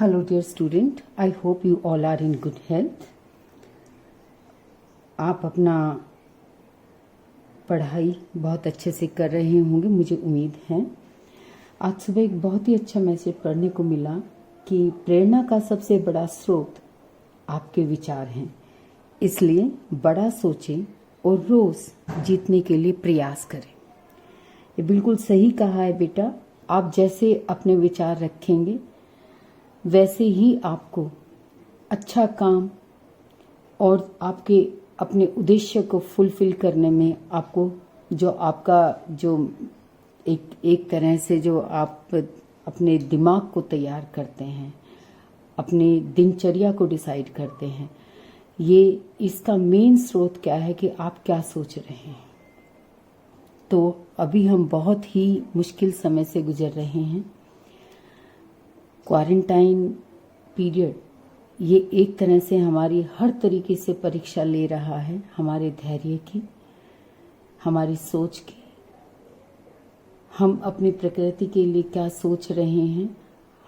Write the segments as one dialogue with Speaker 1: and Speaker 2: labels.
Speaker 1: Hello dear student, I hope you all are in good health. आप अपना पढ़ाई बहुत अच्छे से कर रहे होंगे, मुझे उम्मीद है। आज सुबह एक बहुत ही अच्छा मैसेज पढ़ने को मिला कि प्रेरणा का सबसे बड़ा स्रोत आपके विचार हैं, इसलिए बड़ा सोचें और रोज जीतने के लिए प्रयास करें। ये बिल्कुल सही कहा है बेटा। आप जैसे अपने विचार रखेंगे वैसे ही आपको अच्छा काम और आपके अपने उद्देश्य को फुलफिल करने में आपको जो आपका जो एक तरह से जो आप अपने दिमाग को तैयार करते हैं, अपनी दिनचर्या को डिसाइड करते हैं, ये इसका मेन स्रोत क्या है कि आप क्या सोच रहे हैं। तो अभी हम बहुत ही मुश्किल समय से गुजर रहे हैं। क्वारंटाइन पीरियड ये एक तरह से हमारी हर तरीके से परीक्षा ले रहा है, हमारे धैर्य की, हमारी सोच की। हम अपनी प्रकृति के लिए क्या सोच रहे हैं,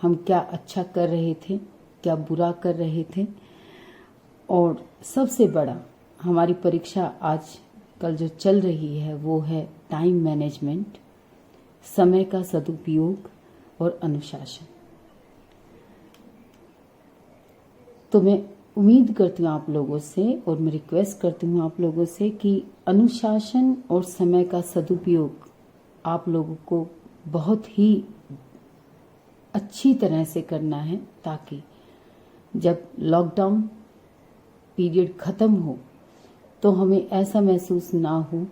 Speaker 1: हम क्या अच्छा कर रहे थे, क्या बुरा कर रहे थे। और सबसे बड़ा हमारी परीक्षा आज कल जो चल रही है वो है टाइम मैनेजमेंट, समय का सदुपयोग और अनुशासन। तो मैं उम्मीद करती हूँ आप लोगों से और मैं रिक्वेस्ट करती हूँ आप लोगों से कि अनुशासन और समय का सदुपयोग आप लोगों को बहुत ही अच्छी तरह से करना है, ताकि जब लॉकडाउन पीरियड ख़त्म हो तो हमें ऐसा महसूस ना हो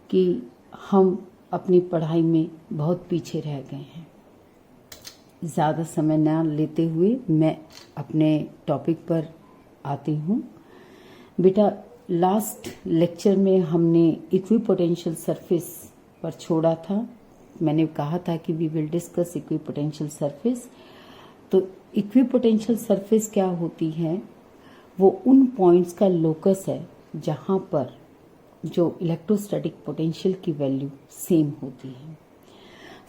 Speaker 1: कि हम अपनी पढ़ाई में बहुत पीछे रह गए हैं। ज़्यादा समय ना लेते हुए मैं अपने टॉपिक पर आती हूँ। बेटा, लास्ट लेक्चर में हमने इक्विपोटेंशियल सरफेस पर छोड़ा था। मैंने कहा था कि we will discuss equipotential surface. तो इक्विपोटेंशियल सरफेस क्या होती है? वो उन पॉइंट्स का लोकस है जहाँ पर जो इलेक्ट्रोस्टैटिक पोटेंशियल की वैल्यू सेम होती है।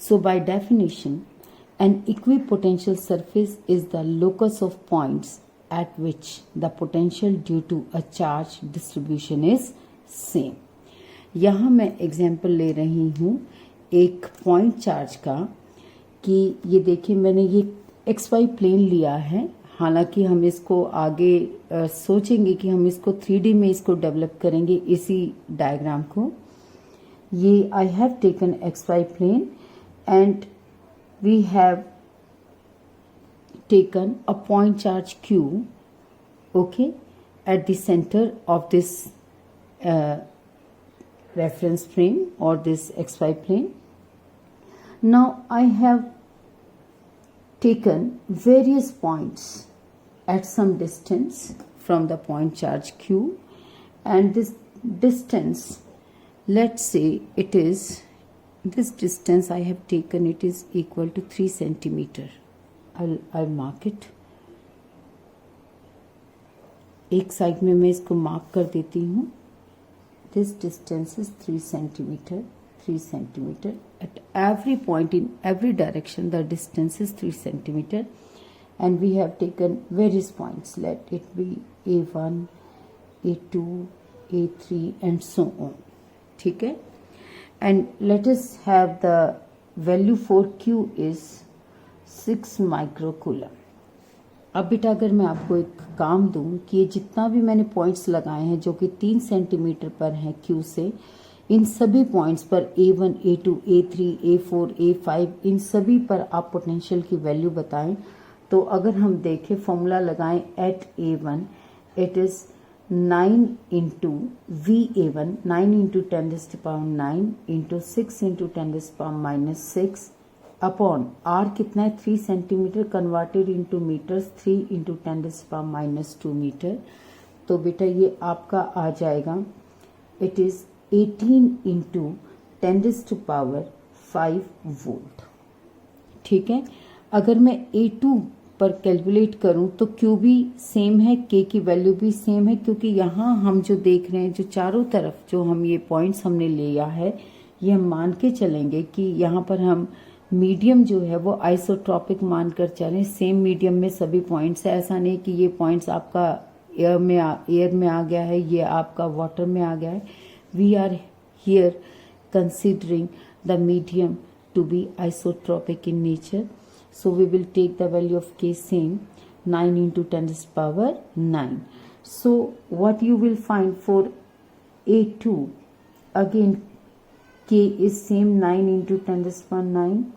Speaker 1: So by definition an equipotential surface is the locus of points at which the potential due to a charge distribution is same. यहाँ मैं एग्जाम्पल ले रही हूँ एक पॉइंट चार्ज का कि ये देखिए मैंने ये XY प्लेन लिया है। हालांकि हम इसको आगे सोचेंगे कि हम इसको 3D में इसको डेवलप करेंगे, इसी डायग्राम को। ये I have taken XY plane and we have taken a point charge Q, okay, at the center of this reference frame or this XY plane. Now I have taken various points at some distance from the point charge Q, and this distance, let's say it is this distance I have taken, it is equal to 3 centimeter. I'll mark it. एक side में मैं इसको mark कर देती हूँ। This distance is 3 centimeter. 3 centimeter. At every point in every direction the distance is 3 centimeter, and we have taken various points. Let it be A1, A2, A3 and so on. ठीक है? And let us have the value for Q is 6 microcoulomb. अब बेटा अगर मैं आपको एक काम दूं कि ये जितना भी मैंने पॉइंट्स लगाए हैं जो कि 3 सेंटीमीटर पर हैं Q से, इन सभी पॉइंट्स पर A1, A2, A3, A4, A5 इन सभी पर आप पोटेंशियल की वैल्यू बताएं। तो अगर हम देखें फॉर्मूला लगाएं at A1, it is 9 into VA1, 9 into 10 to the power 9 into 6 into 10 to the power minus 6 upon R कितना है 3 centimetre converted into metres 3 into 10 to the power minus 2 metre. तो बेटा ये आपका आ जाएगा, it is 18 into 10 to the power 5 volt. ठीक है, अगर मैं A2 पर कैलकुलेट करूं तो Q भी सेम है, K की वैल्यू भी सेम है, क्योंकि यहाँ हम जो देख रहे हैं जो चारों तरफ जो हम ये पॉइंट्स हमने लिया है, ये हम मान के चलेंगे कि यहाँ पर हम मीडियम जो है वो आइसोट्रॉपिक मानकर चलें। सेम मीडियम में सभी पॉइंट्स है, ऐसा नहीं कि ये पॉइंट्स आपका एयर में आ गया है, ये आपका वाटर में आ गया है। We are here considering the medium to be isotropic in nature. So we will take the value of K same 9 into 10 to the power 9. So what you will find for A2, again K is same 9 into 10 to the power 9,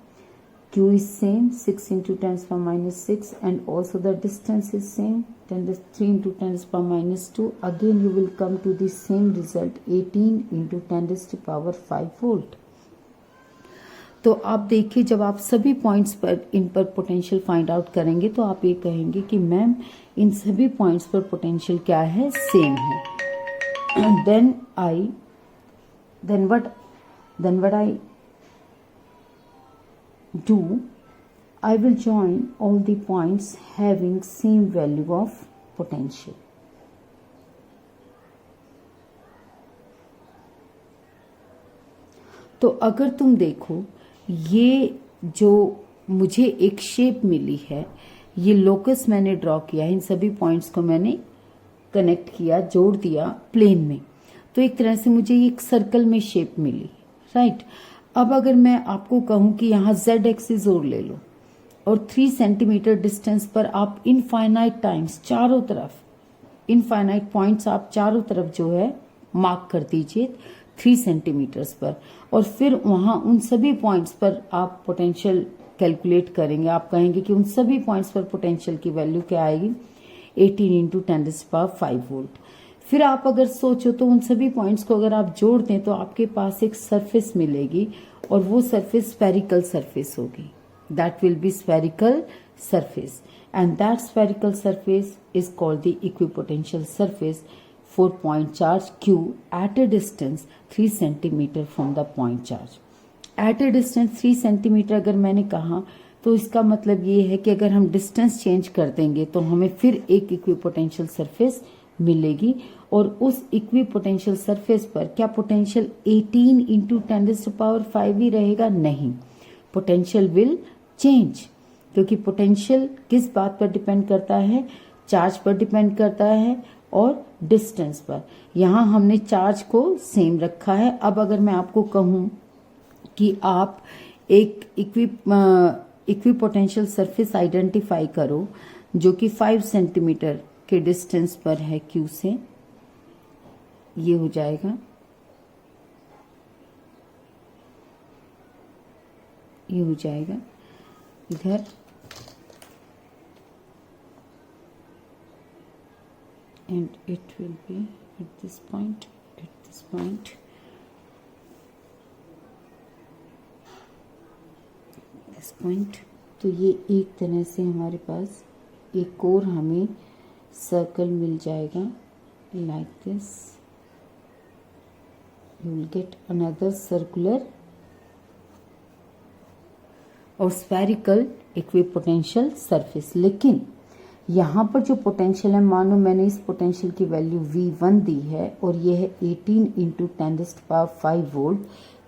Speaker 1: Q is same 6 into 10 to the power minus 6, and also the distance is same 3 into 10 to the power minus 2. Again you will come to the same result 18 into 10 to the power 5 volt. तो आप देखिए, जब आप सभी points पर इन पर potential find out करेंगे तो आप ये कहेंगे कि मैम इन सभी पॉइंट्स पर पोटेंशियल क्या है, सेम है। then what I do, I will join all the points having same value of potential. तो अगर तुम देखो, ये जो मुझे एक शेप मिली है, ये लोकस मैंने ड्रॉ किया है, इन सभी पॉइंट्स को मैंने कनेक्ट किया, जोड़ दिया प्लेन में, तो एक तरह से मुझे एक सर्कल में शेप मिली, राइट। अब अगर मैं आपको कहूं कि यहाँ z एक्सिस और ले लो और 3 सेंटीमीटर डिस्टेंस पर आप इनफाइनाइट टाइम्स चारों तरफ, इनफाइनाइट पॉइंट्स आप चारों तरफ जो है मार्क कर दीजिए 3 सेंटीमीटर्स पर, और फिर वहां उन सभी पॉइंट्स पर आप पोटेंशियल कैलकुलेट करेंगे। आप कहेंगे कि उन सभी पॉइंट्स पर पोटेंशियल की वैल्यू क्या आएगी, 18 into 10 to the power 5 volt. फिर आप अगर सोचो तो उन सभी पॉइंट्स को अगर आप जोड़ दें तो आपके पास एक सरफेस मिलेगी, और वो सरफेस स्फेरिकल सरफेस होगी। That will B spherical surface, and that spherical surface is called the equipotential surface for point charge Q at a distance 3 centimeter from the point charge. At a distance 3 centimeter अगर मैंने कहा तो इसका मतलब ये है कि अगर हम डिस्टेंस चेंज कर देंगे तो हमें फिर एक इक्विपोटेंशियल सरफेस मिलेगी, और उस इक्विपोटेंशियल सरफेस पर क्या potential 18 into 10 to the power 5 ही रहेगा? नहीं, पोटेंशियल विल चेंज, क्योंकि पोटेंशियल किस बात पर डिपेंड करता है, चार्ज पर डिपेंड करता है और डिस्टेंस पर। यहां हमने चार्ज को सेम रखा है। अब अगर मैं आपको कहूं कि आप एक इक्विपोटेंशियल सरफेस आइडेंटिफाई करो जो कि 5 सेंटीमीटर के डिस्टेंस पर है Q से, ये हो जाएगा, ये हो जाएगा इधर, and it will be at this point, this point। तो ये एक तरह से हमारे पास एक और हमें सर्कल मिल जाएगा, like this, you will get another circular और स्फेरिकल इक्विपोटेंशियल सरफेस। लेकिन यहाँ पर जो पोटेंशियल है, मानो मैंने इस पोटेंशियल की वैल्यू V1 दी है और ये है 18 into 10 to the power 5 volt,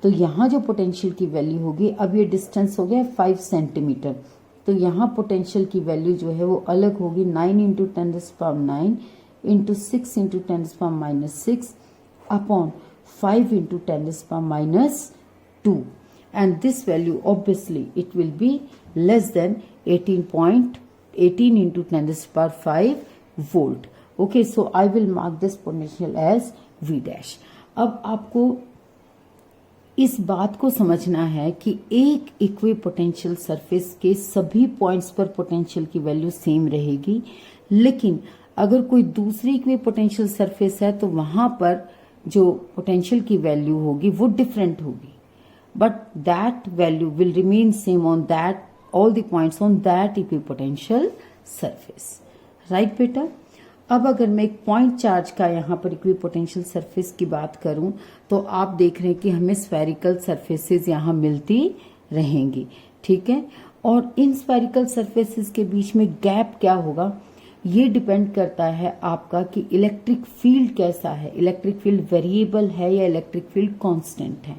Speaker 1: तो यहाँ जो पोटेंशियल की वैल्यू होगी, अब ये डिस्टेंस हो गया 5 सेंटीमीटर, तो यहाँ पोटेंशियल की वैल्यू जो है वो अलग होगी, 9 into 10 to the power 9 into 6 into 10 to the power minus 6 upon 5 into 10 to the power minus 2, and this value obviously it will be less than 18 into 10 to the power 5 volt. Okay, so I will mark this potential as V dash. अब आपको इस बात को समझना है कि एक equipotential surface के सभी पॉइंट्स पर पोटेंशियल की वैल्यू सेम रहेगी, लेकिन अगर कोई दूसरी इक्विपोटेंशियल सरफेस है तो वहां पर जो पोटेंशियल की वैल्यू होगी वो डिफरेंट होगी, but that value will remain same on that all the points on that equipotential surface, right बेटा। अब अगर मैं एक पॉइंट चार्ज का यहाँ पर इक्विपोटेंशियल सरफेस की बात करूं तो आप देख रहे हैं कि हमें स्फेरिकल सरफेसेस यहाँ मिलती रहेंगी, ठीक है। और इन स्फेरिकल सरफेसेस के बीच में गैप क्या होगा, ये डिपेंड करता है आपका कि इलेक्ट्रिक फील्ड कैसा है, इलेक्ट्रिक फील्ड वेरिएबल है या इलेक्ट्रिक फील्ड कांस्टेंट है।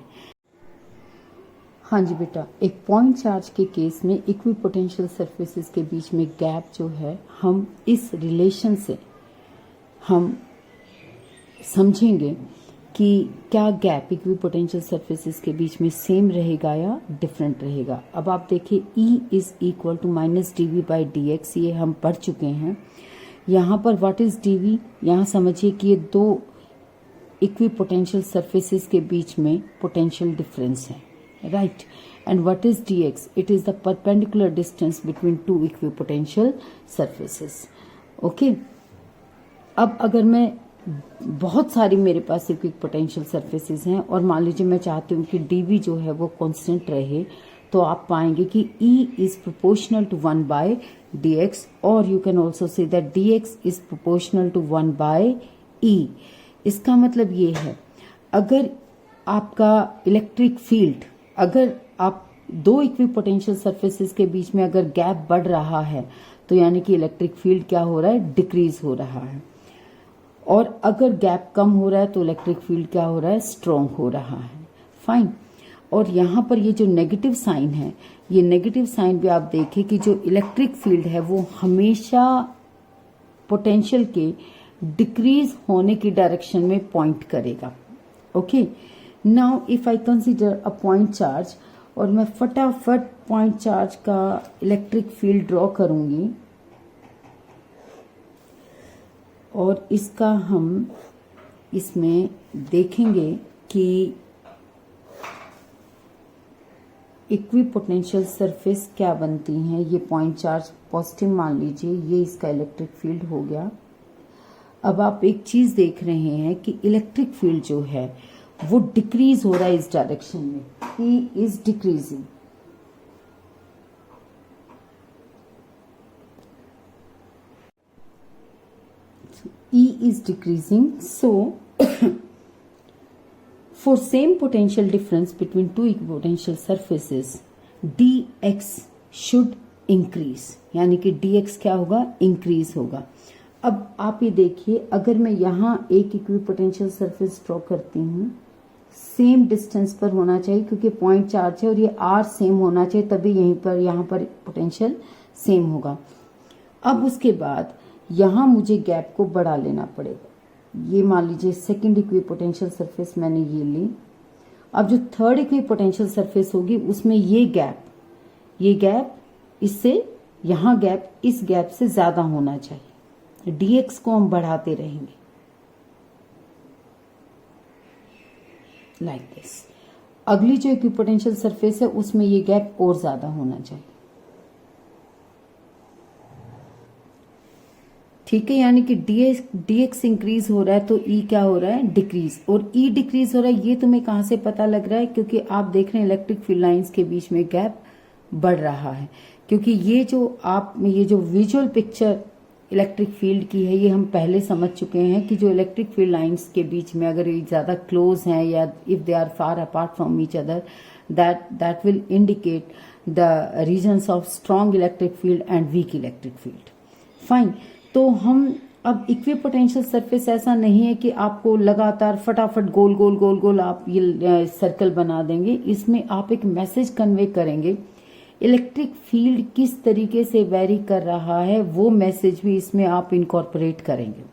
Speaker 1: हाँ जी बेटा, एक पॉइंट चार्ज के केस में इक्विपोटेंशियल सरफेसेस के बीच में गैप जो है, हम इस रिलेशन से हम समझेंगे कि क्या गैप इक्विपोटेंशियल सरफेसेस के बीच में सेम रहेगा या डिफरेंट रहेगा। अब आप देखिए E is equal to minus d V by d x, ये हम पढ़ चुके हैं। यहाँ पर व्हाट इज डी वी, यहाँ समझिए कि ये दो इक्विपोटेंशियल सरफेसेस के बीच में पोटेंशियल डिफरेंस है, right. And what is D x, it is the perpendicular distance between two equipotential surfaces. Okay, अब अगर मैं बहुत सारी मेरे पास इक्विपोटेंशियल सरफेसेस हैं और मान लीजिए मैं चाहती हूँ कि dv जो है वो कांस्टेंट रहे, तो आप पाएंगे कि E is proportional to 1 by dx, और you can also say that dx is proportional to 1 by E। इसका मतलब ये है, अगर आपका इलेक्ट्रिक फील्ड, अगर आप दो इक्विपोटेंशियल सरफेसेस के बीच में अगर गैप बढ़ रहा है, तो यानी कि इलेक्ट्रिक फील्ड क्या हो रहा है, डिक्रीज हो रहा है। और अगर गैप कम हो रहा है तो इलेक्ट्रिक फील्ड क्या हो रहा है, स्ट्रॉन्ग हो रहा है। फाइन। और यहाँ पर ये जो नेगेटिव साइन है, ये नेगेटिव साइन भी आप देखिए कि जो इलेक्ट्रिक फील्ड है वो हमेशा पोटेंशियल के डिक्रीज होने की डायरेक्शन में पॉइंट करेगा। Okay, now if I consider a point charge, और मैं फटाफट पॉइंट चार्ज का इलेक्ट्रिक फील्ड ड्रॉ करूंगी, और इसका हम इसमें देखेंगे कि इक्विपोटेंशियल सरफेस क्या बनती हैं। ये पॉइंट चार्ज पॉजिटिव मान लीजिए, ये इसका इलेक्ट्रिक फील्ड हो गया। अब आप एक चीज देख रहे हैं कि इलेक्ट्रिक फील्ड जो है वो डिक्रीज हो रहा है इस डायरेक्शन में, he is decreasing. E is decreasing, so for same potential difference between two equipotential surfaces, dx should increase, यानी कि dx क्या होगा, increase होगा। अब आप ये देखिए, अगर मैं यहाँ एक इक्विपोटेंशियल सरफेस ड्रॉ करती हूँ, सेम डिस्टेंस पर होना चाहिए क्योंकि पॉइंट चार्ज है और ये r सेम होना चाहिए, तभी यहीं पर यहाँ पर पोटेंशियल सेम होगा। अब उसके बाद यहाँ मुझे गैप को बढ़ा लेना पड़ेगा। ये मान लीजिए सेकंड इक्विपोटेंशियल सरफेस मैंने ये ली। अब जो थर्ड इक्विपोटेंशियल सरफेस होगी उसमें ये गैप इससे, यहाँ गैप इस गैप से ज्यादा होना चाहिए। dx को हम बढ़ाते रहेंगे लाइक दिस। अगली जो इक्विपोटेंशियल सरफेस है उसमें ये गैप और ज्यादा होना चाहिए, ठीक है। यानी कि dx इंक्रीज हो रहा है तो E क्या हो रहा है, डिक्रीज। और E डिक्रीज हो रहा है, ये तुम्हें कहां से पता लग रहा है, क्योंकि आप देख रहे हैं इलेक्ट्रिक फील्ड लाइंस के बीच में गैप बढ़ रहा है। क्योंकि ये जो विजुअल पिक्चर इलेक्ट्रिक फील्ड की है, ये हम पहले समझ चुके हैं कि जो इलेक्ट्रिक फील्ड लाइंस के बीच में अगर ये ज्यादा क्लोज हैं या if they are far apart from each other, that will indicate the regions of strong electric field and weak electric field. Fine. तो हम अब इक्विपोटेंशियल सरफेस ऐसा नहीं है कि आपको लगातार फटाफट गोल गोल गोल गोल आप ये सर्कल बना देंगे। इसमें आप एक मैसेज कन्वे करेंगे, इलेक्ट्रिक फील्ड किस तरीके से वेरी कर रहा है वो मैसेज भी इसमें आप इनकॉर्पोरेट करेंगे।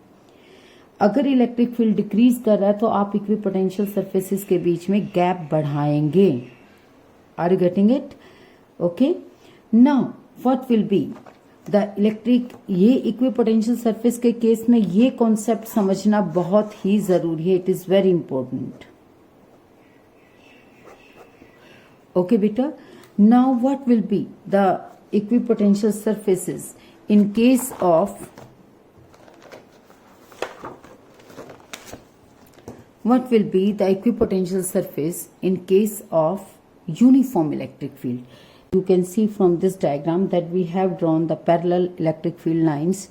Speaker 1: अगर इलेक्ट्रिक फील्ड डिक्रीज कर रहा है तो आप इक्विपोटेंशियल सरफेसेस के बीच में गैप बढ़ाएंगे। Are you getting it? Okay, now what will be the electric, ये इक्विपोटेंशियल सरफेस के केस में ये कॉन्सेप्ट समझना बहुत ही जरूरी है, it is very important. Okay बेटा, now what will be the equipotential surfaces in case of, what will be the equipotential surface in case of uniform electric field. You can see from this diagram that we have drawn the parallel electric field lines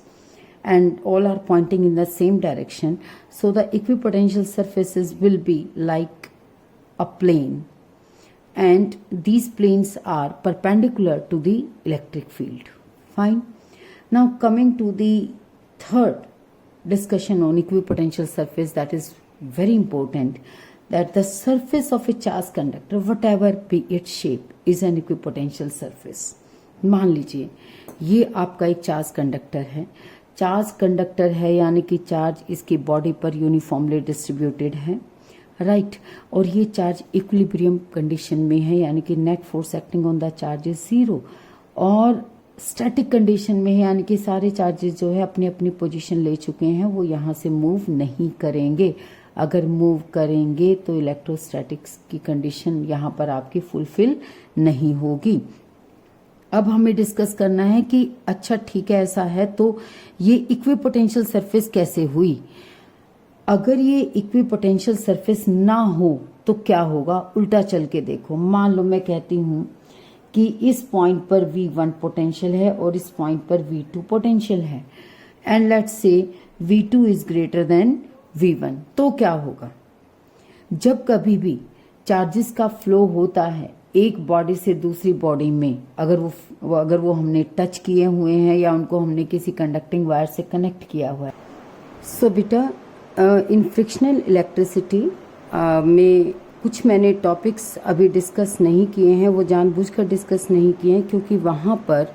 Speaker 1: and all are pointing in the same direction. So the equipotential surfaces will be like a plane and these planes are perpendicular to the electric field. Fine. Now coming to the third discussion on equipotential surface, that is very important, that the surface of a charged conductor, whatever be its shape, is an equipotential surface. मान लीजिए ये आपका एक charge conductor है. Charge conductor है यानी कि charge इसकी बॉडी पर यूनिफॉर्मली डिस्ट्रीब्यूटेड है, राइट. और ये चार्ज इक्विलिब्रियम कंडीशन में है यानी कि net force acting on the charge is 0. और स्टैटिक कंडीशन में है यानी कि सारे चार्जेस जो है अपनी अपनी पोजीशन ले चुके हैं, वो यहाँ से मूव नहीं करेंगे. अगर मूव करेंगे तो इलेक्ट्रोस्टैटिक्स की कंडीशन यहाँ पर आपकी फुलफिल नहीं होगी. अब हमें डिस्कस करना है कि अच्छा ठीक है ऐसा है तो ये इक्विपोटेंशियल सरफेस कैसे हुई. अगर ये इक्विपोटेंशियल सरफेस ना हो तो क्या होगा, उल्टा चल के देखो. मान लो मैं कहती हूं कि इस पॉइंट पर V1 पोटेंशियल है और इस पॉइंट पर V2 पोटेंशियल है, and let's say V2 is greater than V1. तो क्या होगा, जब कभी भी चार्जेस का फ्लो होता है एक बॉडी से दूसरी बॉडी में, अगर वो हमने टच किए हुए हैं या उनको हमने किसी कंडक्टिंग वायर से कनेक्ट किया हुआ है. सो बेटा इन फ्रिक्शनल इलेक्ट्रिसिटी में कुछ मैंने टॉपिक्स अभी डिस्कस नहीं किए हैं, वो जानबूझकर डिस्कस नहीं किए हैं क्योंकि वहाँ पर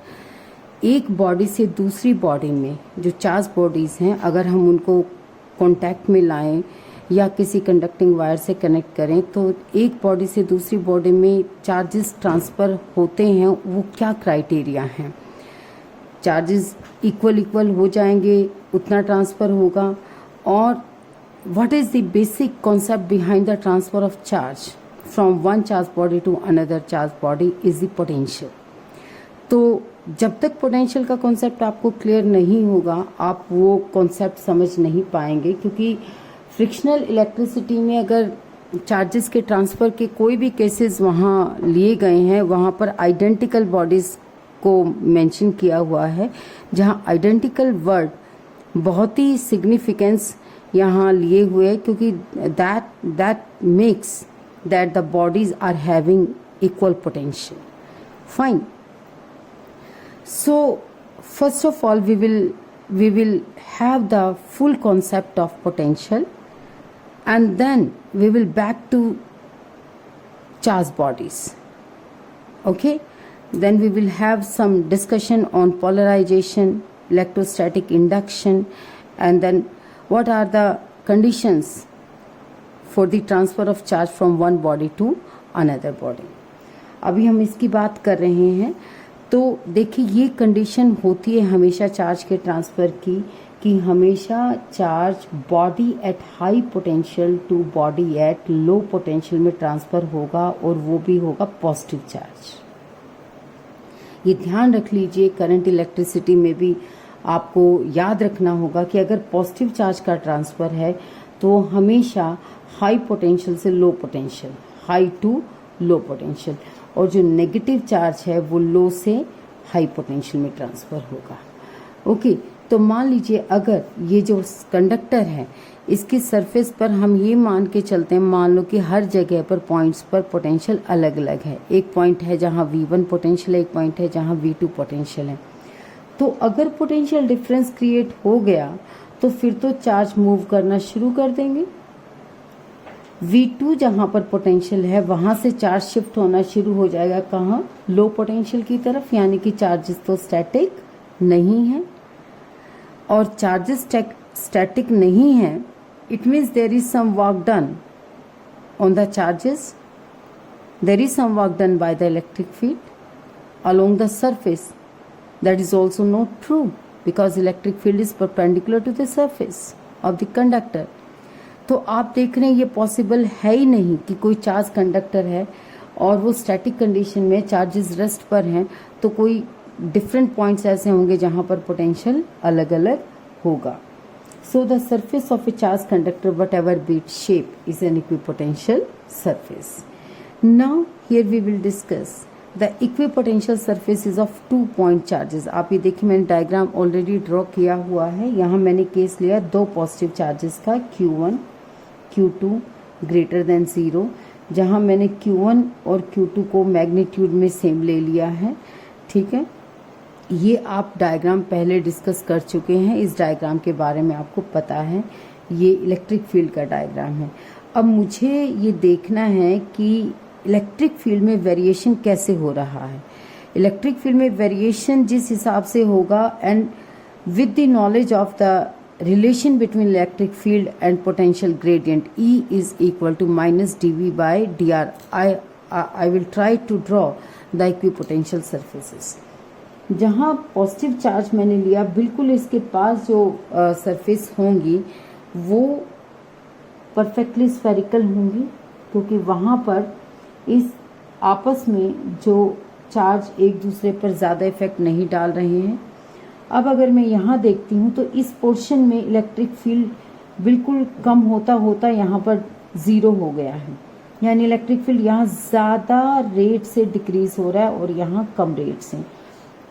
Speaker 1: एक बॉडी से दूसरी बॉडी में जो चार्ज बॉडीज़ हैं अगर हम उनको कांटेक्ट में लाएं या किसी कंडक्टिंग वायर से कनेक्ट करें तो एक बॉडी से दूसरी बॉडी में चार्जेस ट्रांसफ़र होते हैं. वो क्या क्राइटेरिया हैं, चार्जेस इक्वल हो जाएंगे उतना ट्रांसफ़र होगा. और what is the basic concept behind the transfer of charge from one charge body to another charge body is the potential. तो जब तक पोटेंशियल का कॉन्सेप्ट आपको क्लियर नहीं होगा आप वो कॉन्सेप्ट समझ नहीं पाएंगे, क्योंकि फ्रिक्शनल इलेक्ट्रिसिटी में अगर चार्जेस के ट्रांसफ़र के कोई भी केसेस वहाँ लिए गए हैं वहाँ पर आइडेंटिकल बॉडीज़ को मेंशन किया हुआ है, जहाँ आइडेंटिकल वर्ड बहुत ही सिग्निफिकेंस यहाँ लिए हुए, क्योंकि that makes that the bodies are having equal potential. Fine. So first of all we will have the full concept of potential, and then we will back to charge bodies. Okay, then we will have some discussion on polarization, electrostatic induction, and then what are the conditions for the transfer of charge from one body to another body. अभी हम इसकी बात कर रहे हैं. तो देखिए ये कंडीशन होती है हमेशा चार्ज के ट्रांसफ़र की कि हमेशा charge body at high potential to body at low potential में ट्रांसफ़र होगा, और वो भी होगा पॉजिटिव चार्ज. ये ध्यान रख लीजिए. करंट इलेक्ट्रिसिटी में भी आपको याद रखना होगा कि अगर पॉजिटिव चार्ज का ट्रांसफ़र है तो हमेशा हाई पोटेंशियल से low potential, high to low potential, और जो नेगेटिव चार्ज है वो लो से हाई पोटेंशियल में ट्रांसफ़र होगा. ओके, तो मान लीजिए अगर ये जो कंडक्टर है इसकी सरफेस पर हम ये मान के चलते हैं, मान लो कि हर जगह पर पॉइंट्स पर पोटेंशियल अलग अलग है. एक पॉइंट है जहाँ V1 पोटेंशियल है, एक पॉइंट है जहाँ V2 पोटेंशियल है. तो अगर पोटेंशियल डिफरेंस क्रिएट हो गया तो फिर तो चार्ज मूव करना शुरू कर देंगे. V2 जहां पर पोटेंशियल है वहां से चार्ज शिफ्ट होना शुरू हो जाएगा, कहाँ, लो पोटेंशियल की तरफ, यानी कि चार्जेस तो स्टैटिक नहीं है. और चार्जेस स्टैटिक नहीं है, it means there is some work done on the charges, there is some work done by the electric field along the surface. That is also not true because electric field is perpendicular to the surface of the conductor. तो आप देख रहे हैं ये possible है ही नहीं कि कोई चार्ज कंडक्टर है और वो स्टैटिक कंडीशन में चार्जेस रेस्ट पर हैं, तो कोई डिफरेंट पॉइंट्स ऐसे होंगे जहां पर पोटेंशियल अलग अलग होगा. So the surface of a charged conductor, whatever be its shape, is an equipotential surface. Now here we will discuss the equipotential surfaces of 2 point charges. आप ये देखिए मैंने डायग्राम ऑलरेडी ड्रॉ किया हुआ है. यहाँ मैंने केस लिया दो पॉजिटिव चार्जेस का, Q1 Q2 ग्रेटर देन 0, जहाँ मैंने Q1 और Q2 को मैग्नीट्यूड में सेम ले लिया है. ठीक है, ये आप डायग्राम पहले डिस्कस कर चुके हैं, इस डायग्राम के बारे में आपको पता है. ये इलेक्ट्रिक फील्ड का डायग्राम है. अब मुझे ये देखना है कि इलेक्ट्रिक फील्ड में वेरिएशन कैसे हो रहा है। इलेक्ट्रिक फील्ड में वेरिएशन जिस हिसाब से होगा and with the knowledge of the relation between electric field and potential gradient E is equal to minus dV by dr. I will try to draw the equipotential surfaces. जहाँ positive charge मैंने लिया बिल्कुल इसके पास जो surface होंगी वो perfectly spherical होंगी, क्योंकि वहाँ पर इस आपस में जो चार्ज एक दूसरे पर ज़्यादा इफेक्ट नहीं डाल रहे हैं। अब अगर मैं यहाँ देखती हूँ तो इस पोर्शन में इलेक्ट्रिक फील्ड बिल्कुल कम होता होता यहाँ पर ज़ीरो हो गया है, यानी इलेक्ट्रिक फील्ड यहाँ ज़्यादा रेट से डिक्रीज हो रहा है और यहाँ कम रेट से।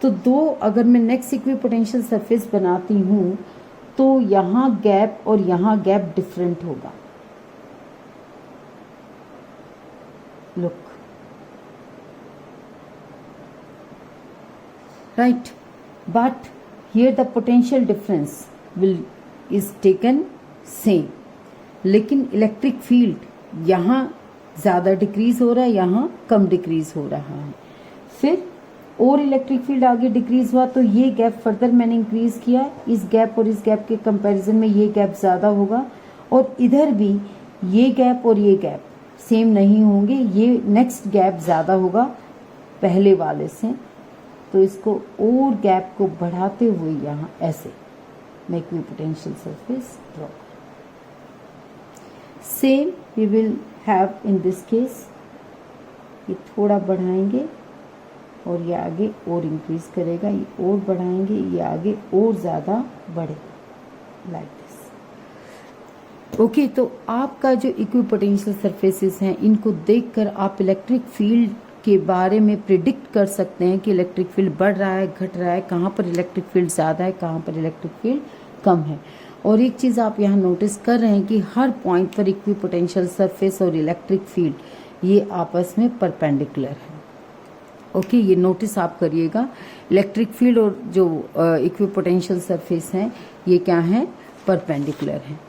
Speaker 1: तो दो अगर मैं नेक्स्ट इक्विपोटेंशियल सरफेस बनाती हूँ तो यहाँ गैप और यहाँ गैप डिफरेंट होगा। Look right, but here the potential difference is taken same, लेकिन इलेक्ट्रिक फील्ड यहाँ ज़्यादा डिक्रीज हो रहा है, यहाँ कम डिक्रीज हो रहा है। फिर और इलेक्ट्रिक फील्ड आगे डिक्रीज हुआ तो ये गैप फर्दर मैंने इंक्रीज किया, इस गैप और इस गैप के कंपैरिजन में ये गैप ज़्यादा होगा, और इधर भी ये गैप और ये गैप सेम नहीं होंगे, ये नेक्स्ट गैप ज़्यादा होगा पहले वाले से। तो इसको और गैप को बढ़ाते हुए यहाँ ऐसे मैं equipotential surface draw. Same we will have in this case, ये थोड़ा बढ़ाएंगे और ये आगे और इंक्रीज करेगा, ये और बढ़ाएंगे, ये आगे और ज़्यादा बढ़ेगा लाइक दिस। ओके, तो आपका जो इक्विपोटेंशियल सरफेसेस हैं इनको देखकर आप इलेक्ट्रिक फील्ड के बारे में प्रिडिक्ट कर सकते हैं कि इलेक्ट्रिक फील्ड बढ़ रहा है, घट रहा है, कहाँ पर इलेक्ट्रिक फील्ड ज़्यादा है, कहाँ पर इलेक्ट्रिक फील्ड कम है। और एक चीज़ आप यहाँ नोटिस कर रहे हैं कि हर पॉइंट पर इक्विपोटेंशियल सरफेस और इलेक्ट्रिक फील्ड ये आपस में परपेंडिकुलर है। ओके, ये नोटिस आप करिएगा। इलेक्ट्रिक फील्ड और जो इक्विपोटेंशियल सरफेस हैं ये क्या हैं, परपेंडिकुलर हैं।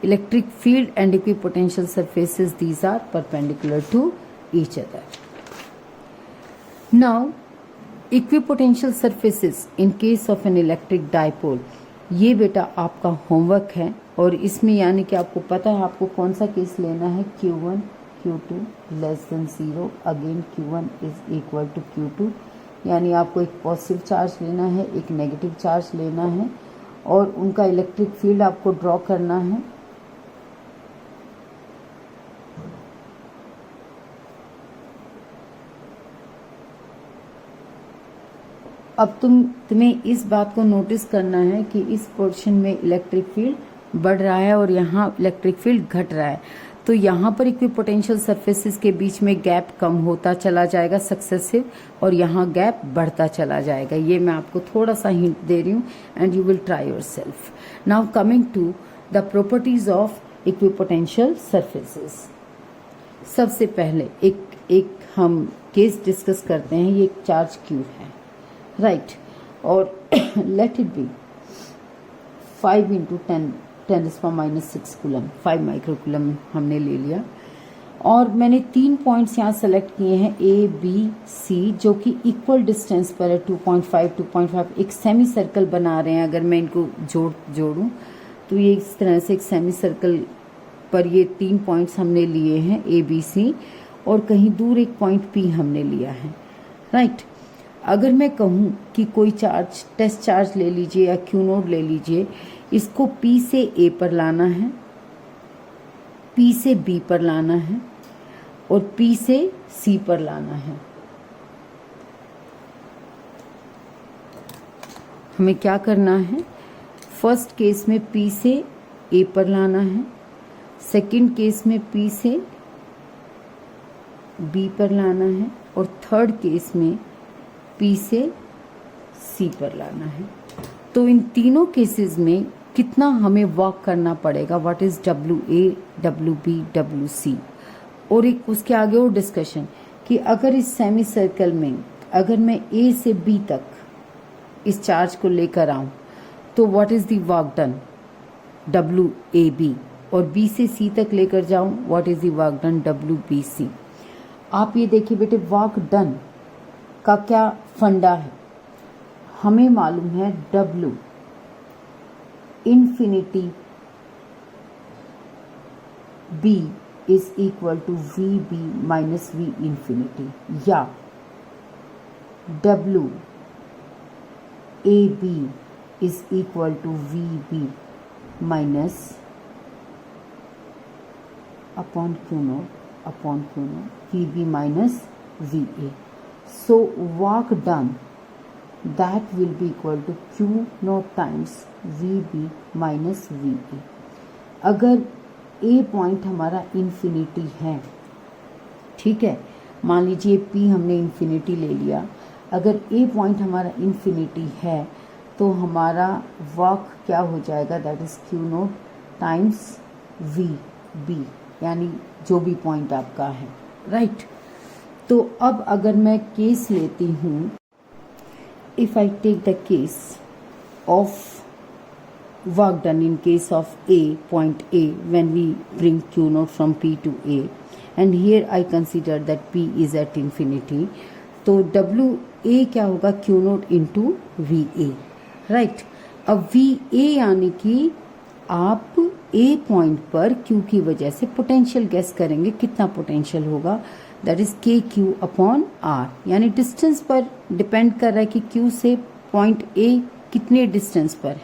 Speaker 1: Electric field and equipotential surfaces these are perpendicular to each other. Now, equipotential surfaces in case of an electric dipole, ये बेटा आपका होमवर्क है, और इसमें यानी कि आपको पता है आपको कौन सा केस लेना है, Q1 Q2 less than 0, again Q1 is equal to Q2, यानी आपको एक पॉजिटिव चार्ज लेना है, एक नेगेटिव चार्ज लेना है, और उनका इलेक्ट्रिक फील्ड आपको ड्रॉ करना है। अब तुम्हें इस बात को नोटिस करना है कि इस पोर्शन में इलेक्ट्रिक फील्ड बढ़ रहा है और यहाँ इलेक्ट्रिक फील्ड घट रहा है, तो यहाँ पर इक्विपोटेंशियल सरफेसेस के बीच में गैप कम होता चला जाएगा सक्सेसिव, और यहाँ गैप बढ़ता चला जाएगा। ये मैं आपको थोड़ा सा हिंट दे रही हूँ and you will try yourself. Now coming to the properties of equipotential surfaces. सबसे पहले एक हम केस डिस्कस करते हैं। ये एक चार्ज क्यूब है, राइट, और let it be 5 × 10⁻⁶ coulomb, 5 microcoulomb हमने ले लिया, और मैंने 3 पॉइंट्स यहाँ सेलेक्ट किए हैं A, B, C, जो कि इक्वल डिस्टेंस पर है, 2.5 एक सेमी सर्कल बना रहे हैं। अगर मैं इनको जोड़ूं तो ये इस तरह से एक सेमी सर्कल पर ये 3 पॉइंट्स हमने लिए हैं A, B, C, और कहीं दूर एक पॉइंट P हमने लिया है, राइट। अगर मैं कहूँ कि कोई चार्ज, टेस्ट चार्ज ले लीजिए या Q नोड ले लीजिए, इसको P से A पर लाना है, P से B पर लाना है, और P से C पर लाना है। हमें क्या करना है, फर्स्ट केस में P से A पर लाना है, सेकंड केस में P से B पर लाना है, और थर्ड केस में P से C पर लाना है। तो इन तीनों केसेस में कितना हमें वर्क करना पड़ेगा, what is WA, WB, WC, और एक उसके आगे और डिस्कशन कि अगर इस सेमी सर्कल में अगर मैं A से B तक इस चार्ज को लेकर आऊं तो what is the work done, WAB, और बी से सी तक लेकर जाऊं, what is the work done, W B C. आप ये देखिए बेटे, वर्क डन का क्या फंडा है, हमें मालूम है W infinity B is equal to V B minus V infinity, या W A B is equal to V B minus upon q naught V B minus V A. So work done that will be equal to Q naught times VB minus VA। अगर A point हमारा infinity है, ठीक है, मान लीजिए P हमने infinity ले लिया, अगर A पॉइंट हमारा इन्फिनिटी है तो हमारा वर्क क्या हो जाएगा, that is Q note times VB, यानी जो भी पॉइंट आपका है, राइट। तो अब अगर मैं केस लेती हूँ, if I take the case of work done in case of A, point A, when we bring Q naught from P to A, and here I consider that P is at infinity, तो W A क्या होगा, Q naught into V A, right। अब V A यानी कि आप A point पर Q की वजह से पोटेंशियल गैस करेंगे, कितना पोटेंशियल होगा, that is K Q upon are, यानी डिस्टेंस पर डिपेंड कर रहा है कि क्यू से पॉइंट ए कितने डिस्टेंस पर है,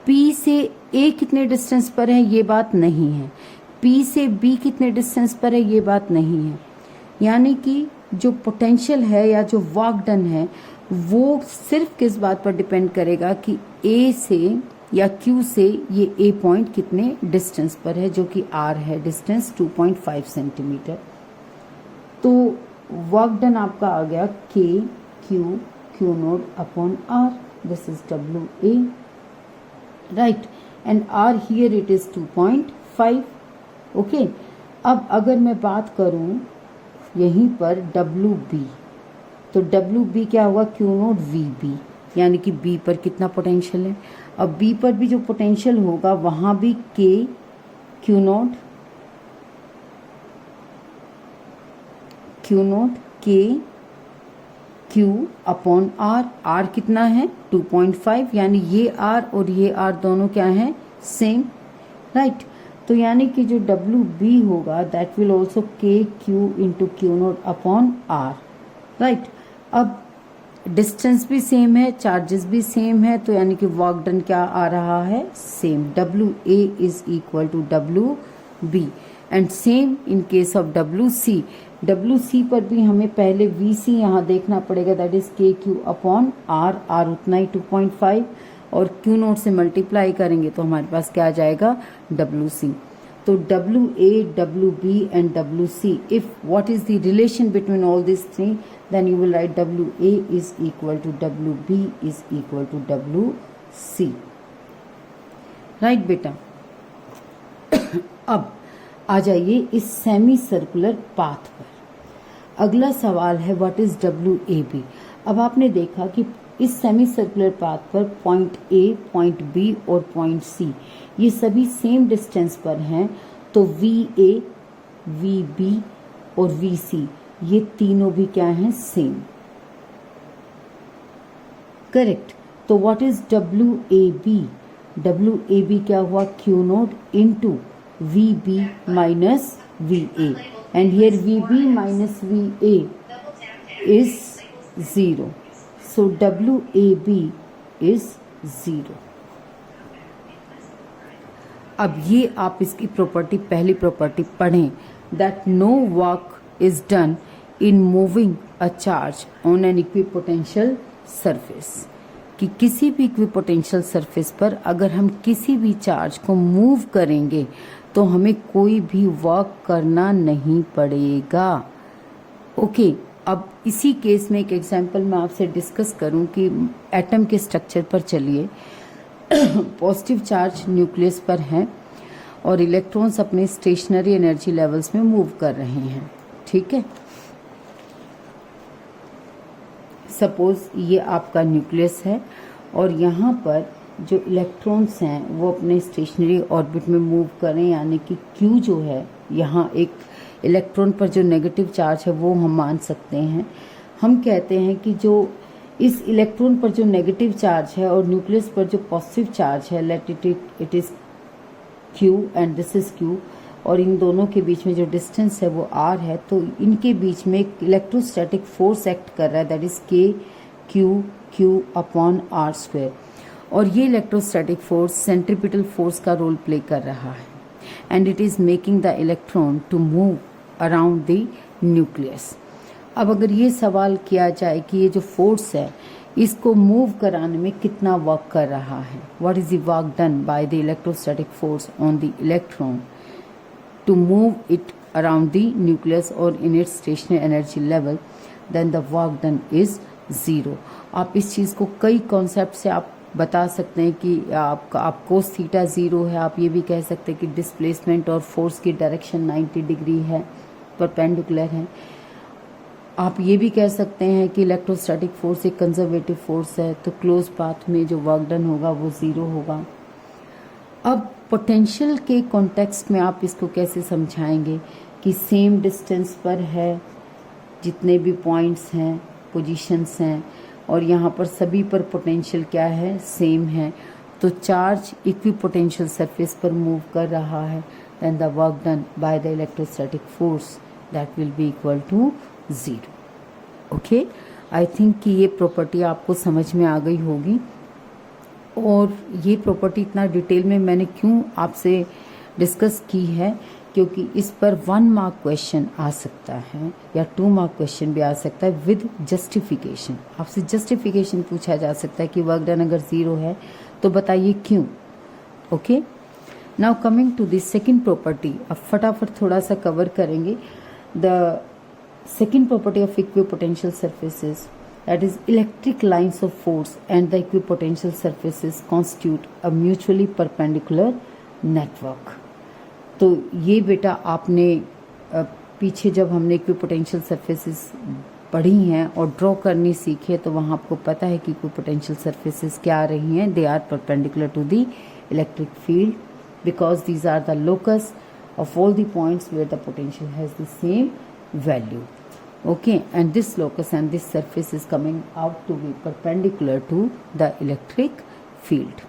Speaker 1: पी से ए कितने डिस्टेंस पर है ये बात नहीं है, पी से बी कितने डिस्टेंस पर है ये बात नहीं है, यानी कि जो पोटेंशियल है या जो वर्क डन है वो सिर्फ किस बात पर डिपेंड करेगा कि ए से या क्यू से ये ए पॉइंट कितने डिस्टेंस पर है, जो कि आर है डिस्टेंस 2.5 सेंटीमीटर। तो वर्क डन आपका आ गया K Q naught upon R, this is W A, right, and R here it is 2.5, okay. अब अगर मैं बात करूं यहीं पर डब्ल्यू बी, तो डब्ल्यू बी क्या होगा, क्यू नोट वी बी, यानी कि बी पर कितना पोटेंशियल है। अब बी पर भी जो पोटेंशियल होगा वहां भी के क्यू नोट के क्यू अपॉन आर, आर कितना है 2.5, यानी ये आर और ये आर दोनों क्या है, सेम, राइट। तो यानी कि जो डब्ल्यू बी होगा that will also K Q into Q naught upon R, right. अब डिस्टेंस भी सेम है, चार्जेस भी सेम है, तो यानी कि वर्क डन क्या आ रहा है, same, W A is equal to W B. And same in case of W C पर भी हमें पहले वी सी यहाँ देखना पड़ेगा, that is K Q upon R, R उतना ही 2.5, और क्यू नोट से मल्टीप्लाई करेंगे तो हमारे पास क्या आ जाएगा, डब्ल्यू सी। तो W A, W B and W C, if what is the relation between all this three, then you will write W A is equal to W B is equal to W C, right बेटा। अब आ जाइए इस semicircular path पर। अगला सवाल है what is W A B. अब आपने देखा कि इस सेमी सर्कुलर पाथ पर पॉइंट ए, पॉइंट बी और पॉइंट सी ये सभी सेम डिस्टेंस पर हैं, तो वी ए, वी बी और वी सी ये तीनों भी क्या हैं, सेम, करेक्ट। तो what is W A B, W A B क्या हुआ, Q naught into V B minus V A, and here V B minus V A is 0, so WAB is 0। अब ये आप इसकी प्रॉपर्टी, पहली प्रॉपर्टी पढ़ें, that no work is done in moving a charge on an equipotential surface, कि किसी भी equipotential surface पर अगर हम किसी भी चार्ज को मूव करेंगे तो हमें कोई भी वर्क करना नहीं पड़ेगा, ओके। अब इसी केस में एक एग्जांपल मैं आपसे डिस्कस करूं कि एटम के स्ट्रक्चर पर चलिए। पॉजिटिव चार्ज न्यूक्लियस पर है और इलेक्ट्रॉन्स अपने स्टेशनरी एनर्जी लेवल्स में मूव कर रहे हैं, ठीक है। सपोज ये आपका न्यूक्लियस है और यहाँ पर जो इलेक्ट्रॉन्स हैं वो अपने स्टेशनरी ऑर्बिट में मूव करें, यानी कि Q जो है, यहाँ एक इलेक्ट्रॉन पर जो नेगेटिव चार्ज है वो हम मान सकते हैं। हम कहते हैं कि जो इस इलेक्ट्रॉन पर जो नेगेटिव चार्ज है और न्यूक्लियस पर जो पॉजिटिव चार्ज है, let it is Q and this is Q, और इन दोनों के बीच में जो डिस्टेंस है वो R है, तो इनके बीच में एक इलेक्ट्रोस्टैटिक फोर्स एक्ट कर रहा है, that is Q upon R square. और ये इलेक्ट्रोस्टैटिक फोर्स सेंट्रीपिटल फोर्स का रोल प्ले कर रहा है, and it is making the electron to move around the nucleus. अब अगर ये सवाल किया जाए कि ये जो फोर्स है इसको मूव कराने में कितना वर्क कर रहा है, what is the work done by the electrostatic force on the electron to move it around the nucleus or in its stationary energy level, then the work done is zero। आप इस चीज़ को कई concept से आप बता सकते हैं कि आप कोस थीटा ज़ीरो है, आप ये भी कह सकते हैं कि डिस्प्लेसमेंट और फोर्स की डायरेक्शन 90 डिग्री है, परपेंडिकुलर है। आप ये भी कह सकते हैं कि इलेक्ट्रोस्टैटिक फोर्स एक कंजर्वेटिव फोर्स है, तो क्लोज पाथ में जो वर्क डन होगा वो ज़ीरो होगा। अब पोटेंशियल के कॉन्टेक्स्ट में आप इसको कैसे समझाएंगे कि सेम डिस्टेंस पर है, जितने भी पॉइंट्स हैं, पोजीशंस हैं, और यहाँ पर सभी पर पोटेंशियल क्या है, सेम है, तो चार्ज इक्विपोटेंशियल सरफेस पर मूव कर रहा है, then the work done by the electrostatic force that will be equal to zero. Okay, I think कि ये प्रॉपर्टी आपको समझ में आ गई होगी। और ये प्रॉपर्टी इतना डिटेल में मैंने क्यों आपसे डिस्कस की है, क्योंकि इस पर 1 मार्क क्वेश्चन आ सकता है या 2 मार्क क्वेश्चन भी आ सकता है विद जस्टिफिकेशन। आपसे जस्टिफिकेशन पूछा जा सकता है कि वर्क डन अगर ज़ीरो है तो बताइए क्यों। Okay, now coming to the second property, अब फटाफट थोड़ा सा कवर करेंगे। The second property of equipotential surfaces, that is electric lines of force and the equipotential surfaces constitute a mutually perpendicular network। तो ये बेटा आपने पीछे जब हमने इक्विपोटेंशियल सरफेसेस पढ़ी हैं और ड्रॉ करनी सीखी है तो वहाँ आपको पता है कि इक्विपोटेंशियल सरफेसेस क्या आ रही हैं, they are perpendicular to the electric field because these are the locus of all the points where the potential has the same value. Okay, and this locus and this surface is coming out to be perpendicular to the electric field.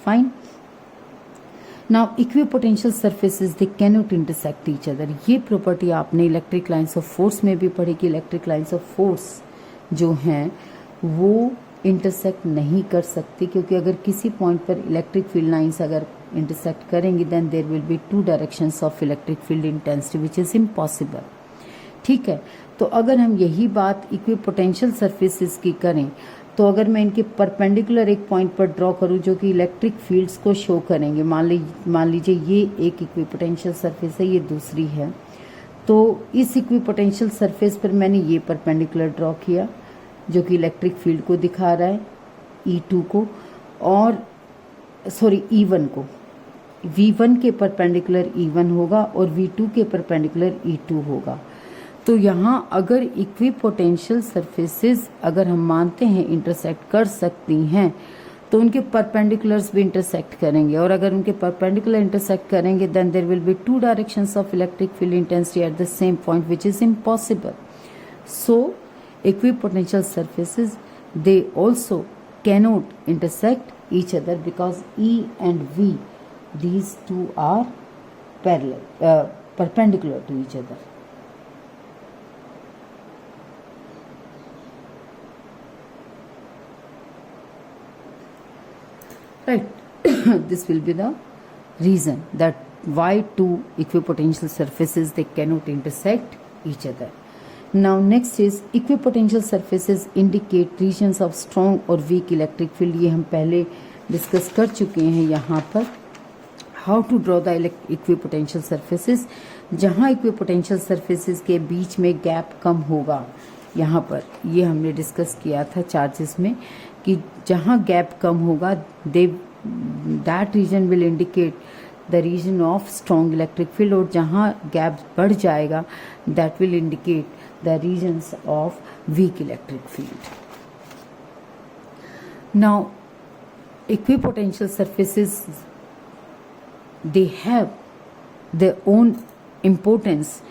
Speaker 1: Fine. Now equipotential surfaces they cannot intersect each other। ये property आपने electric lines of force में भी पढ़ी कि electric lines of force जो हैं वो intersect नहीं कर सकती, क्योंकि अगर किसी पॉइंट पर इलेक्ट्रिक फील्ड लाइंस अगर इंटरसेक्ट करेंगी then there will be 2 directions of electric field intensity which is impossible. ठीक है, तो अगर हम यही बात इक्विपोटेंशियल सरफेसेस की करें तो अगर मैं इनके परपेंडिकुलर एक पॉइंट पर ड्रॉ करूं जो कि इलेक्ट्रिक फील्ड्स को शो करेंगे, मान लीजिए ये एक इक्विपोटेंशियल सरफेस है, ये दूसरी है, तो इस इक्विपोटेंशियल सरफेस पर मैंने ये परपेंडिकुलर ड्रॉ किया जो कि इलेक्ट्रिक फील्ड को दिखा रहा है E2 को, और सॉरी E1 को, V1 के परपेंडिकुलर E1 होगा और V2 के परपेंडिकुलर E2 होगा। तो यहाँ अगर इक्विपोटेंशियल सरफेसेस अगर हम मानते हैं इंटरसेक्ट कर सकती हैं तो उनके परपेंडिकुलर्स भी इंटरसेक्ट करेंगे, और अगर उनके परपेंडिकुलर इंटरसेक्ट करेंगे then there will be 2 directions of electric field intensity at the same point which is impossible. So equipotential surfaces they also cannot intersect each other because E and V these two are perpendicular to each other। Right, this will be the reason that why 2 equipotential surfaces they cannot intersect each other। Now next is equipotential surfaces indicate regions of strong or weak electric field। ये हम पहले discuss कर चुके हैं यहाँ पर। How to draw the equipotential surfaces, जहाँ equipotential surfaces के बीच में गैप कम होगा, यहाँ पर ये हमने डिस्कस किया था चार्जेस में कि जहाँ गैप कम होगा that region will indicate the region of strong electric field, और जहाँ गैप बढ़ जाएगा that will indicate the regions of weak electric field. Now equipotential surfaces, they have their own importance.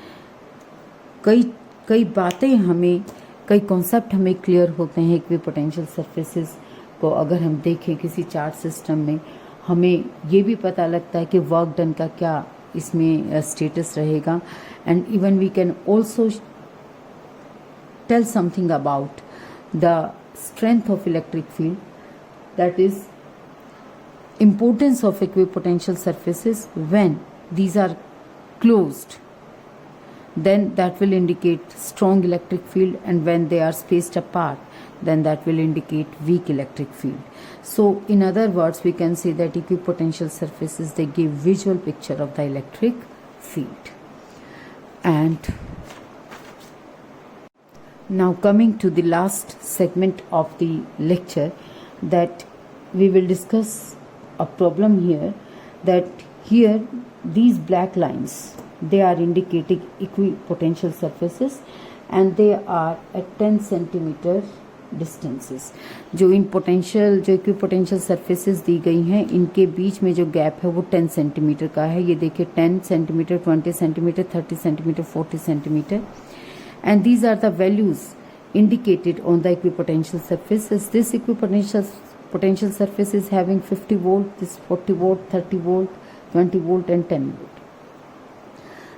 Speaker 1: कई बातें हमें, कई कॉन्सेप्ट हमें क्लियर होते हैं इक्विपोटेंशियल सरफेसेस को अगर हम देखें किसी चार्ट सिस्टम में, हमें ये भी पता लगता है कि वर्क डन का क्या इसमें स्टेटस रहेगा. And even we can also tell something about the strength of electric field, that is importance of equipotential surfaces when these are closed, then that will indicate strong electric field, and when they are spaced apart, then that will indicate weak electric field. So in other words, we can say that equipotential surfaces, they give visual picture of the electric field. And now coming to the last segment of the lecture, that we will discuss a problem here, that here these black lines, they are indicating equipotential surfaces and they are at 10 centimeter distances. जो in potential, जो equipotential surfaces दी गई हैं, इनके बीच में जो gap है वो 10 centimetre का है. ये देखिए 10 centimetre, 20 centimetre, 30 centimetre, 40 centimetre. And these are the values indicated on the equipotential surfaces. This equipotential surface is having 50 volt, this 40 volt, 30 volt, 20 volt and 10 volt.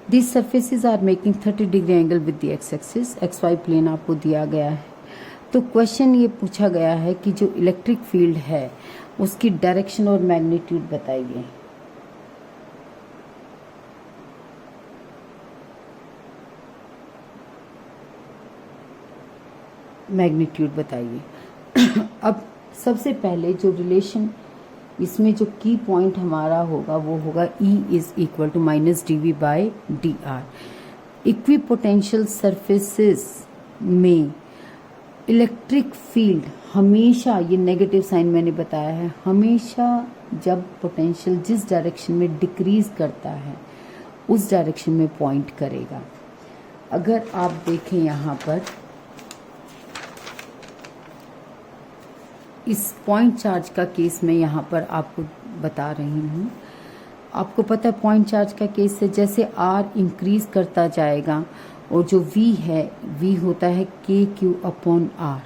Speaker 1: These surfaces are making 30 degree angle with the x-axis. XY plane आपको दिया गया है. तो question ये पूछा गया है कि जो इलेक्ट्रिक फील्ड है उसकी डायरेक्शन और मैग्नीट्यूड बताइए. मैग्नीट्यूड बताइए. अब सबसे पहले जो रिलेशन, इसमें जो की पॉइंट हमारा होगा वो होगा E is equal to minus d V by d R. Equipotential surfaces में इलेक्ट्रिक फील्ड हमेशा, ये नेगेटिव साइन मैंने बताया है, हमेशा जब पोटेंशियल जिस डायरेक्शन में डिक्रीज करता है उस डायरेक्शन में पॉइंट करेगा. अगर आप देखें यहाँ पर इस पॉइंट चार्ज का केस में यहाँ पर आपको बता रही हूँ. आपको पता है पॉइंट चार्ज का केस से जैसे R इंक्रीज करता जाएगा और जो V है, V होता है KQ अपॉन R.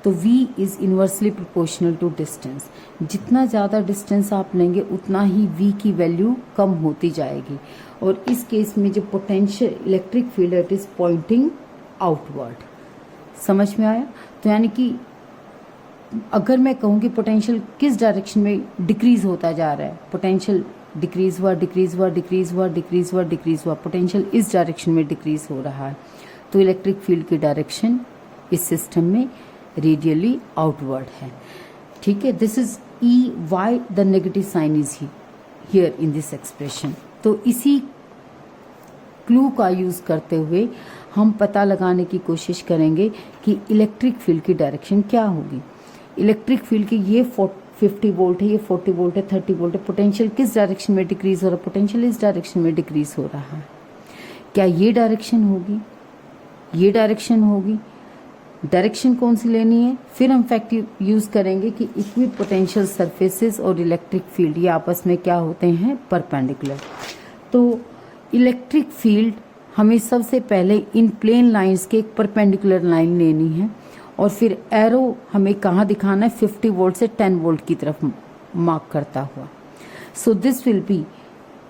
Speaker 1: तो V is inversely proportional to distance. जितना ज़्यादा डिस्टेंस आप लेंगे उतना ही V की वैल्यू कम होती जाएगी. और इस केस में जो पोटेंशियल इलेक्ट्रिक फील्ड है इट इज पॉइंटिंग आउटवर्ड. समझ में आया? तो यानी कि अगर मैं कहूँ कि पोटेंशियल किस डायरेक्शन में डिक्रीज होता जा रहा है, पोटेंशियल डिक्रीज हुआ, डिक्रीज हुआ, डिक्रीज हुआ, डिक्रीज हुआ, डिक्रीज हुआ, पोटेंशियल इस डायरेक्शन में डिक्रीज हो रहा है, तो इलेक्ट्रिक फील्ड की डायरेक्शन इस सिस्टम में रेडियली आउटवर्ड है. ठीक है. This is E, why the negative sign is here in this expression. तो इसी क्लू का यूज करते हुए हम पता लगाने की कोशिश करेंगे कि इलेक्ट्रिक फील्ड की डायरेक्शन क्या होगी. इलेक्ट्रिक फील्ड की ये 50 वोल्ट है, ये 40 वोल्ट है, 30 वोल्ट है. पोटेंशियल किस डायरेक्शन में डिक्रीज हो रहा है? पोटेंशियल इस डायरेक्शन में डिक्रीज हो रहा है. क्या ये डायरेक्शन होगी? ये डायरेक्शन होगी. डायरेक्शन कौन सी लेनी है? फिर हम फैक्ट यूज करेंगे कि इक्विपोटेंशियल सरफेसेस और इलेक्ट्रिक फील्ड ये आपस में क्या होते हैं? परपेंडिकुलर. तो इलेक्ट्रिक फील्ड हमें सबसे पहले इन प्लेन लाइंस के एक परपेंडिकुलर लाइन लेनी है और फिर एरो हमें कहाँ दिखाना है? 50 वोल्ट से 10 वोल्ट की तरफ मार्क करता हुआ. So this will be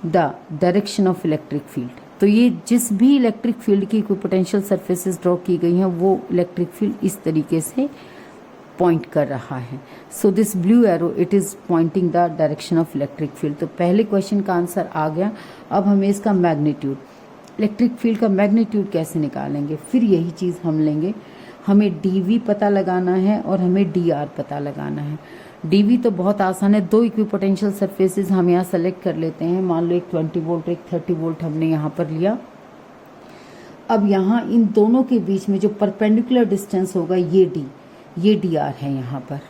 Speaker 1: the direction of electric field. तो ये जिस भी इलेक्ट्रिक फील्ड की इक्विपोटेंशियल सरफेसेस ड्रॉ की गई हैं वो इलेक्ट्रिक फील्ड इस तरीके से पॉइंट कर रहा है. So this blue arrow it is pointing the direction of electric field. तो पहले क्वेश्चन का आंसर आ गया. अब हमें इसका मैग्नीट्यूड, इलेक्ट्रिक फील्ड का मैग्नीट्यूड कैसे निकालेंगे? फिर यही चीज़ हम लेंगे. हमें dV पता लगाना है और हमें dr पता लगाना है. dV तो बहुत आसान है. दो इक्विपोटेंशियल सरफेसेस हम यहाँ सेलेक्ट कर लेते हैं. मान लो एक 20 वोल्ट एक 30 वोल्ट हमने यहाँ पर लिया. अब यहाँ इन दोनों के बीच में जो परपेंडिकुलर डिस्टेंस होगा ये d, ये dr है यहाँ पर.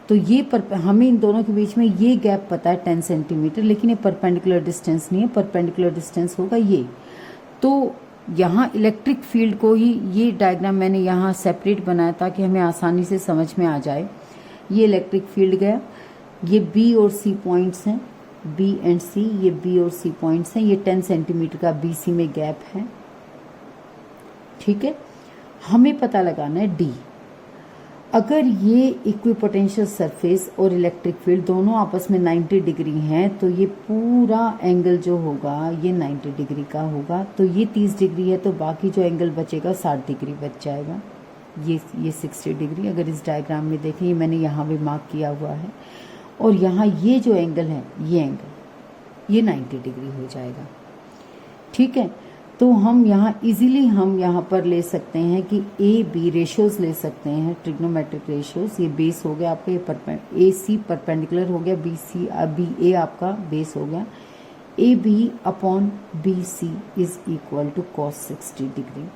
Speaker 1: तो ये हमें इन दोनों के बीच में ये गैप पता है 10 सेंटीमीटर, लेकिन ये परपेंडिकुलर डिस्टेंस नहीं है. परपेंडिकुलर डिस्टेंस होगा ये. तो यहाँ इलेक्ट्रिक फील्ड को ही, ये डायग्राम मैंने यहाँ सेपरेट बनाया ताकि हमें आसानी से समझ में आ जाए. ये इलेक्ट्रिक फील्ड गया, ये बी और सी पॉइंट्स हैं, बी एंड सी, ये बी और सी पॉइंट्स हैं, ये 10 सेंटीमीटर का बी सी में गैप है। ठीक है, हमें पता लगाना है डी। अगर ये इक्विपोटेंशियल सरफेस और इलेक्ट्रिक फील्ड दोनों आपस में 90 डिग्री हैं तो ये पूरा एंगल जो होगा ये 90 डिग्री का होगा। तो ये 30 डिग्री है तो बाकी जो एंगल बचेगा 60 डिग्री बच जाएगा। ये 60 डिग्री। अगर इस डायग्राम में देखें, ये मैंने यहाँ भी मार्क किया हुआ है, और यहाँ ये जो एंगल है ये एंगल ये 90 डिग्री हो जाएगा। ठीक है, तो हम यहाँ इजीली हम यहाँ पर ले सकते हैं कि ए बी रेशियोज ले सकते हैं, ट्रिग्नोमेट्रिक रेशियोज। ये बेस हो गया आपका, ये ए सी परपेंडिकुलर हो गया, बी सी बी ए आपका बेस हो गया। A B upon B C is equal to cos 60 degree.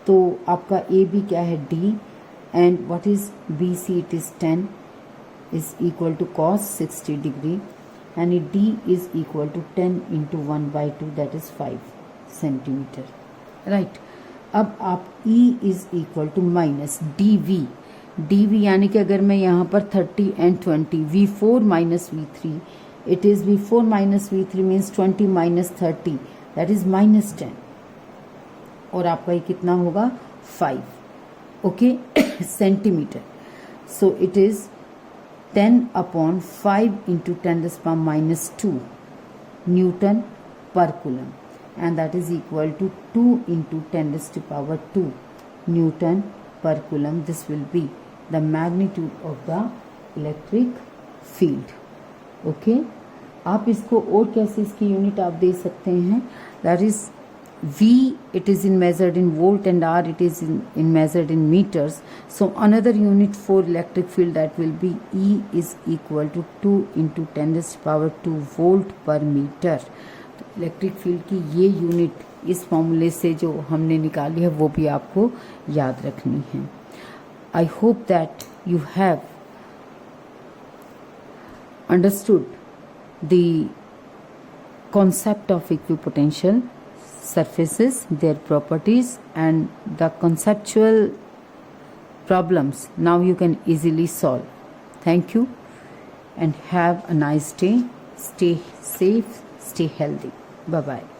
Speaker 1: तो आपका ए बी क्या है D, and what is B C, it is 10 is equal to cos 60 degree, and d is equal to 10 into 1/2, that is 5 centimeter, right? अब आप E is equal to minus dv यानी कि अगर मैं यहाँ पर 30 and 20 V4 minus V3, it is V4 minus V3 means 20 minus 30, that is minus 10, और आपका ये कितना होगा 5, okay centimeter. So it is 10 upon 5 into 10 to the power minus 2 Newton per coulomb, and that is equal to 2 into 10 to the power 2 Newton per coulomb. This will be the magnitude of the electric field. Okay, आप इसको और कैसे इसकी unit आप दे सकते हैं, that is V it is in measured in volt and R it is in measured in meters. So another unit for electric field that will be E is equal to 2 into 10 to the power 2 volt per meter. तो electric field की ये unit इस फॉर्मूले से जो हमने निकाली है वो भी आपको याद रखनी है। I hope that you have understood the concept of equipotential surfaces, their properties, and the conceptual problems now you can easily solve. Thank you and have a nice day. Stay safe, stay healthy. Bye bye.